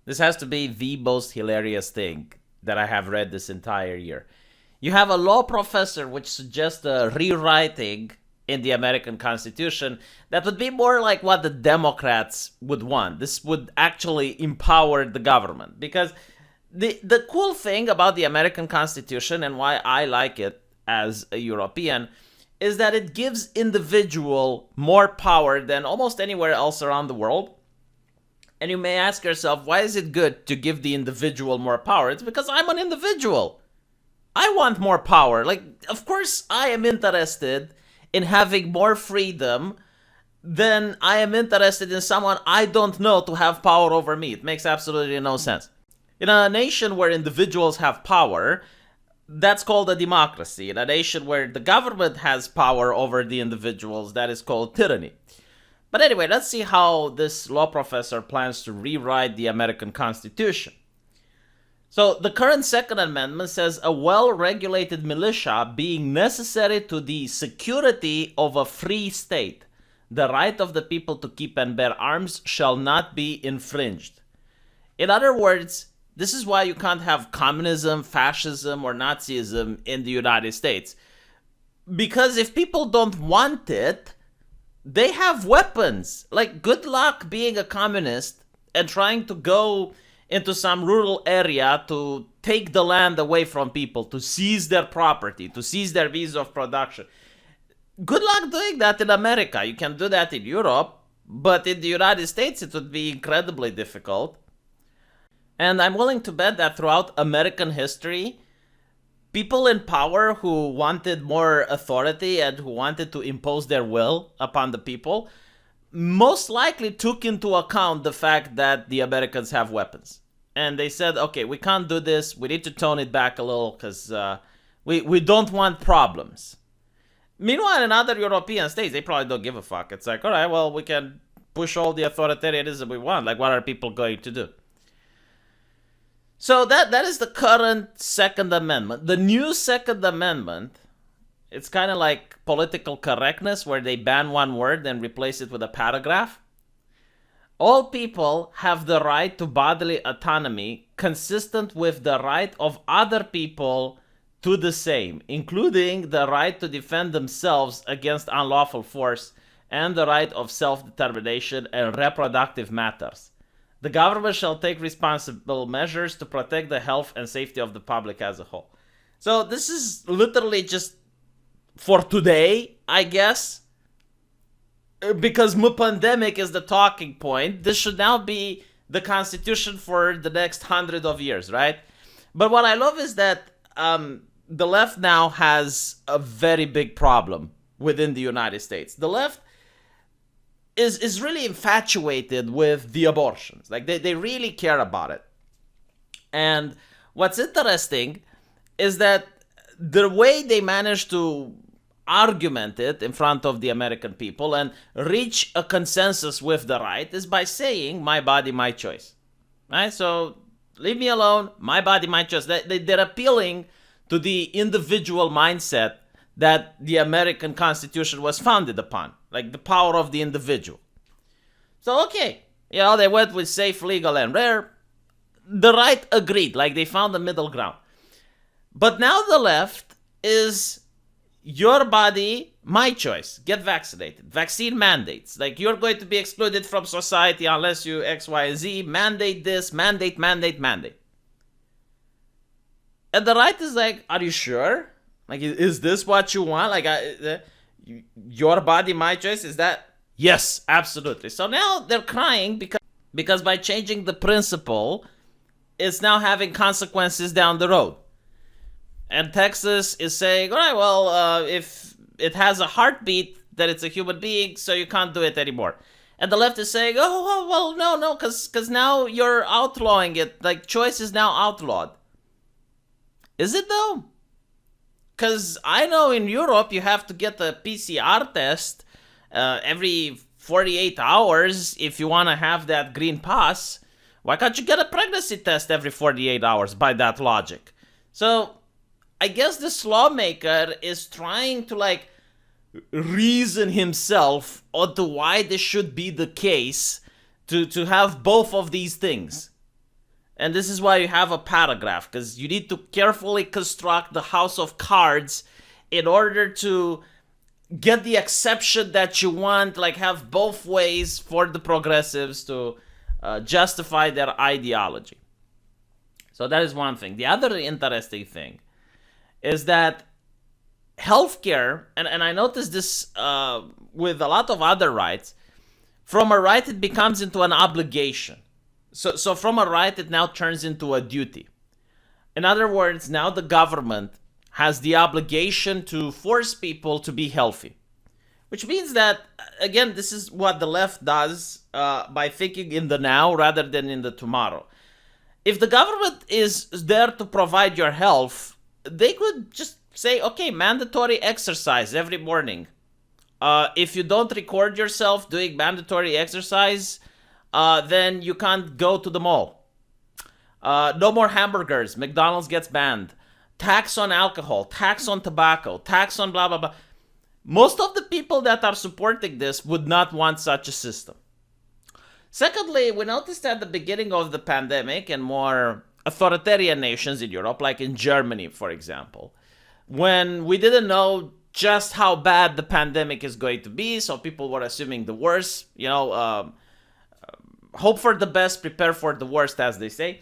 This has to be the most hilarious thing that I have read this entire year. You have a law professor which suggests a rewriting in the American Constitution that would be more like what the Democrats would want. This would actually empower the government. Because the cool thing about the American Constitution and why I like it as a European is that it gives individual more power than almost anywhere else around the world. And you may ask yourself, why is it good to give the individual more power? It's because I'm an individual. I want more power. Like, of course, I am interested in having more freedom than I am interested in someone I don't know to have power over me. It makes absolutely no sense. In a nation where individuals have power, that's called a democracy. In a nation where the government has power over the individuals, that is called tyranny. But anyway, let's see how this law professor plans to rewrite the American Constitution. So the current Second Amendment says a well-regulated militia being necessary to the security of a free state. The right of the people to keep and bear arms shall not be infringed. In other words, this is why you can't have communism, fascism, or Nazism in the United States. Because if people don't want it, they have weapons. Like, good luck being a communist and trying to go into some rural area to take the land away from people, to seize their property, to seize their means of production. Good luck doing that in America. You can do that in Europe, but in the United States it would be incredibly difficult. And I'm willing to bet that throughout American history, people in power who wanted more authority and who wanted to impose their will upon the people most likely took into account the fact that the Americans have weapons. And they said, okay, we can't do this. We need to tone it back a little because we don't want problems. Meanwhile, in other European states, they probably don't give a fuck. It's like, all right, well, we can push all the authoritarianism we want. Like, what are people going to do? So that is the current Second Amendment. The new Second Amendment, it's kind of like political correctness where they ban one word and replace it with a paragraph. All people have the right to bodily autonomy consistent with the right of other people to the same, including the right to defend themselves against unlawful force and the right of self-determination and reproductive matters. The government shall take responsible measures to protect the health and safety of the public as a whole. So this is literally just for today, I guess. Because pandemic is the talking point. This should now be the constitution for the next 100 of years, right? But what I love is that the left now has a very big problem within the United States. The left is really infatuated with the abortions. Like, they really care about it. And what's interesting is that the way they managed to argument it in front of the American people and reach a consensus with the right is by saying, my body, my choice. Right? So, leave me alone, my body, my choice. They're appealing to the individual mindset that the American Constitution was founded upon, like the power of the individual. So, okay, they went with safe, legal, and rare. The right agreed, like they found a middle ground. But now the left is your body, my choice. Get vaccinated. Vaccine mandates. Like, you're going to be excluded from society unless you X, Y, and Z. Mandate this, mandate. And the right is like, are you sure? Like, is this what you want? Like, your body, my choice? Is that? Yes, absolutely. So now they're crying because by changing the principle, it's now having consequences down the road. And Texas is saying, all right, well, if it has a heartbeat, then it's a human being, so you can't do it anymore. And the left is saying, oh, well, no, because now you're outlawing it. Like, choice is now outlawed. Is it though? Because I know in Europe you have to get a PCR test every 48 hours if you want to have that green pass. Why can't you get a pregnancy test every 48 hours by that logic? So I guess this lawmaker is trying to reason himself onto why this should be the case to have both of these things. And this is why you have a paragraph, because you need to carefully construct the house of cards in order to get the exception that you want, like have both ways for the progressives to justify their ideology. So that is one thing. The other interesting thing is that healthcare, and I noticed this with a lot of other rights, from a right it becomes into an obligation. So from a right it now turns into a duty. In other words, now the government has the obligation to force people to be healthy. Which means that, again, this is what the left does by thinking in the now rather than in the tomorrow. If the government is there to provide your health, they could just say, okay, mandatory exercise every morning. If you don't record yourself doing mandatory exercise, then you can't go to the mall. No more hamburgers. McDonald's gets banned. Tax on alcohol, tax on tobacco, tax on blah, blah, blah. Most of the people that are supporting this would not want such a system. Secondly, we noticed at the beginning of the pandemic in more authoritarian nations in Europe, like in Germany, for example, when we didn't know just how bad the pandemic is going to be, so people were assuming the worst, hope for the best, prepare for the worst, as they say.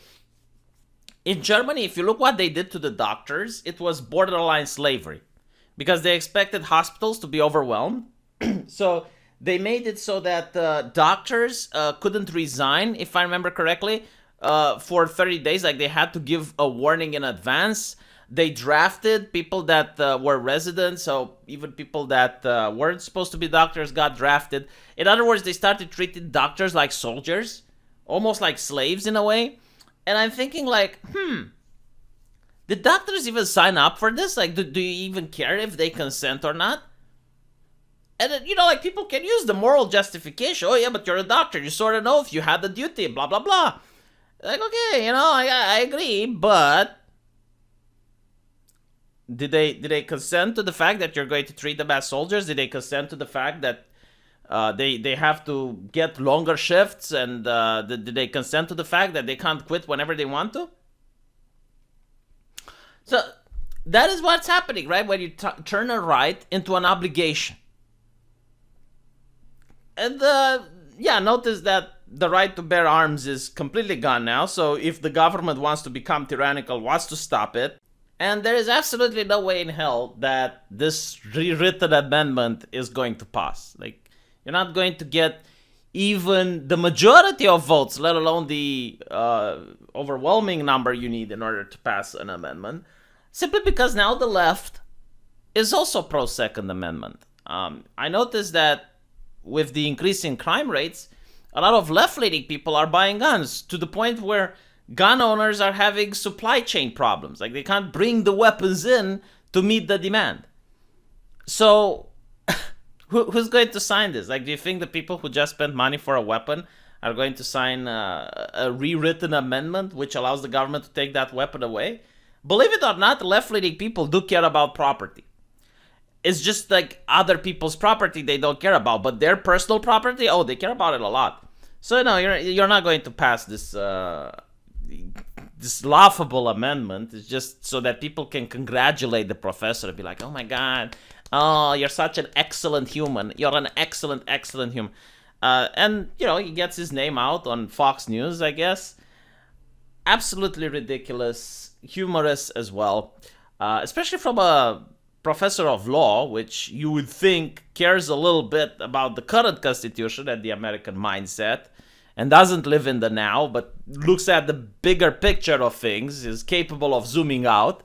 In Germany, if you look what they did to the doctors, it was borderline slavery because they expected hospitals to be overwhelmed. So they made it so that doctors couldn't resign, if I remember correctly, for 30 days. Like they had to give a warning in advance. They drafted people that were residents, so even people that weren't supposed to be doctors got drafted. In other words, they started treating doctors like soldiers, almost like slaves in a way. And I'm thinking like, did doctors even sign up for this? Like, do you even care if they consent or not? And, like people can use the moral justification. Oh, yeah, but you're a doctor. You sort of know if you had the duty, blah, blah, blah. Like, okay, I agree, but did they consent to the fact that you're going to treat them as soldiers? Did they consent to the fact that they have to get longer shifts, and did they consent to the fact that they can't quit whenever they want to? So that is what's happening, right? When you turn a right into an obligation. And notice that the right to bear arms is completely gone now. So if the government wants to become tyrannical, wants to stop it, and there is absolutely no way in hell that this rewritten amendment is going to pass. Like, you're not going to get even the majority of votes, let alone the overwhelming number you need in order to pass an amendment, simply because now the left is also pro-Second Amendment. I noticed that with the increase in crime rates, a lot of left-leaning people are buying guns to the point where gun owners are having supply chain problems. Like, they can't bring the weapons in to meet the demand. So who's going to sign this? Like, do you think the people who just spent money for a weapon are going to sign a rewritten amendment which allows the government to take that weapon away? Believe it or not, left-leaning people do care about property. It's just like other people's property they don't care about, but their personal property, oh, they care about it a lot. So no, you're not going to pass this this laughable amendment. It's just so that people can congratulate the professor and be like, oh my god, oh, you're such an excellent human. You're an excellent, excellent human. And, he gets his name out on Fox News, I guess. Absolutely ridiculous, humorous as well. Especially from a professor of law, which you would think cares a little bit about the current constitution and the American mindset, and doesn't live in the now, but looks at the bigger picture of things, is capable of zooming out.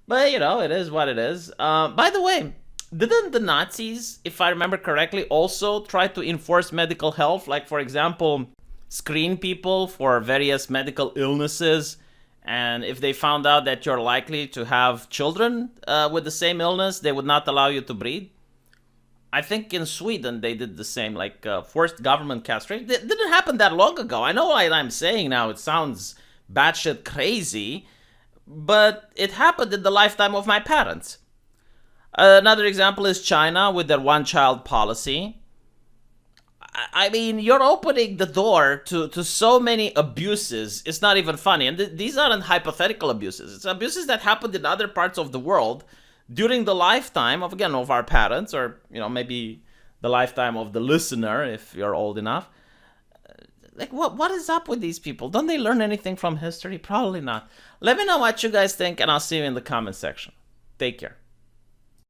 But, it is what it is. By the way, didn't the Nazis, if I remember correctly, also try to enforce medical health? Like, for example, screen people for various medical illnesses, and if they found out that you're likely to have children with the same illness, they would not allow you to breed. I think in Sweden they did the same, like forced government castration. It didn't happen that long ago. I know what I'm saying now, it sounds batshit crazy, but it happened in the lifetime of my parents. Another example is China with their one-child policy. I mean, you're opening the door to so many abuses. It's not even funny. And these aren't hypothetical abuses. It's abuses that happened in other parts of the world during the lifetime of, again, of our parents, or, maybe the lifetime of the listener if you're old enough. Like, what is up with these people? Don't they learn anything from history? Probably not. Let me know what you guys think, and I'll see you in the comment section. Take care.